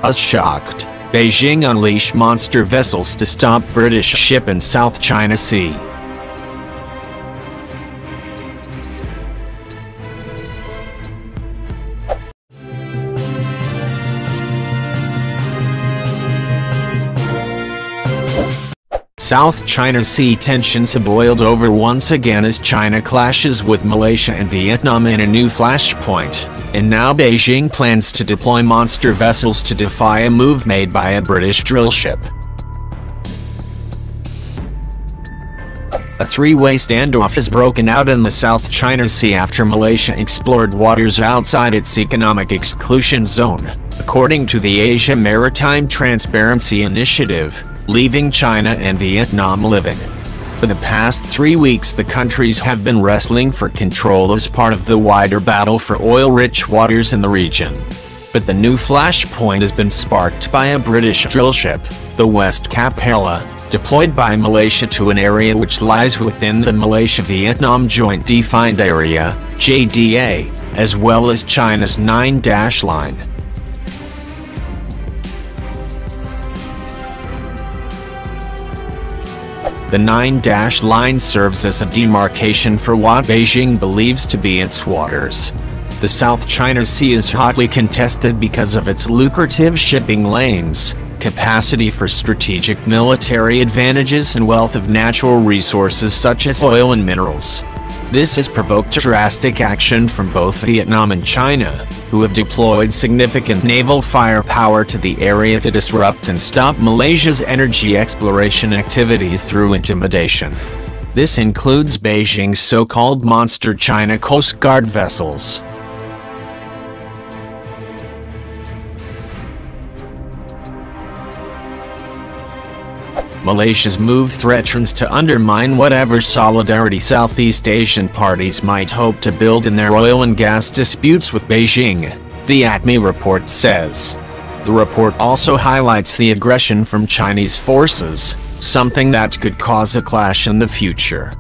As shocked, Beijing unleashed monster vessels to stop British ship in South China Sea. South China Sea tensions have boiled over once again as China clashes with Malaysia and Vietnam in a new flashpoint, and now Beijing plans to deploy monster vessels to defy a move made by a British drill ship. A three-way standoff has broken out in the South China Sea after Malaysia explored waters outside its economic exclusion zone, according to the Asia Maritime Transparency Initiative, leaving China and Vietnam living. For the past 3 weeks, the countries have been wrestling for control as part of the wider battle for oil-rich waters in the region. But the new flashpoint has been sparked by a British drill ship, the West Capella, deployed by Malaysia to an area which lies within the Malaysia-Vietnam Joint Defined Area, JDA, as well as China's 9-line. The 9-line serves as a demarcation for what Beijing believes to be its waters. The South China Sea is hotly contested because of its lucrative shipping lanes, capacity for strategic military advantages, and wealth of natural resources such as oil and minerals. This has provoked drastic action from both Vietnam and China, who have deployed significant naval firepower to the area to disrupt and stop Malaysia's energy exploration activities through intimidation. This includes Beijing's so-called monster China Coast Guard vessels. Malaysia's move threatens to undermine whatever solidarity Southeast Asian parties might hope to build in their oil and gas disputes with Beijing, the ATMI report says. The report also highlights the aggression from Chinese forces, something that could cause a clash in the future.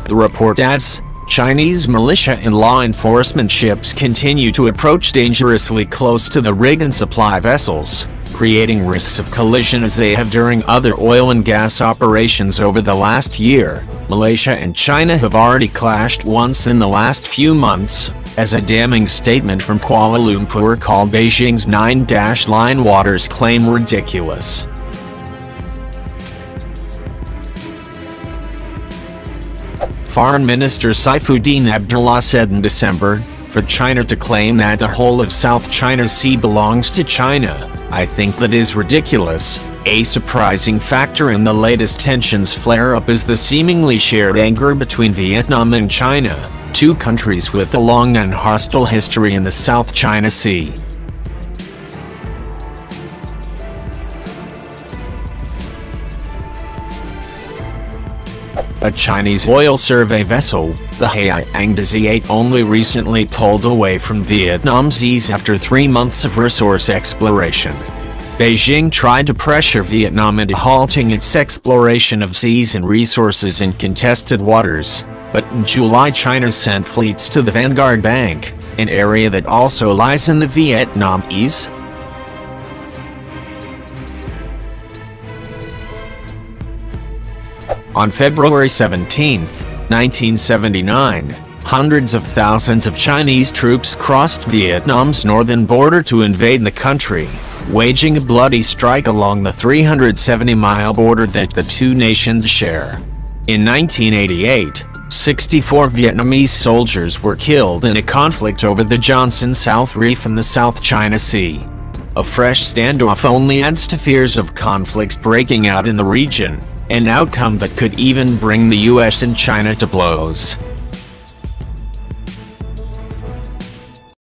The report adds, Chinese militia and law enforcement ships continue to approach dangerously close to the rig and supply vessels, creating risks of collision as they have during other oil and gas operations over the last year. Malaysia and China have already clashed once in the last few months, as a damning statement from Kuala Lumpur called Beijing's 9-line waters claim ridiculous. Foreign Minister Saifuddin Abdullah said in December, for China to claim that the whole of South China Sea belongs to China, I think that is ridiculous. A surprising factor in the latest tensions flare-up is the seemingly shared anger between Vietnam and China, two countries with a long and hostile history in the South China Sea. A Chinese oil survey vessel, the Hyang 8, only recently pulled away from Vietnam's seas after 3 months of resource exploration. Beijing tried to pressure Vietnam into halting its exploration of seas and resources in contested waters, but in July China sent fleets to the Vanguard Bank, an area that also lies in the Vietnamese. On February 17, 1979, hundreds of thousands of Chinese troops crossed Vietnam's northern border to invade the country, waging a bloody strike along the 370-mile border that the two nations share. In 1988, 64 Vietnamese soldiers were killed in a conflict over the Johnson South Reef in the South China Sea. A fresh standoff only adds to fears of conflicts breaking out in the region, an outcome that could even bring the US and China to blows.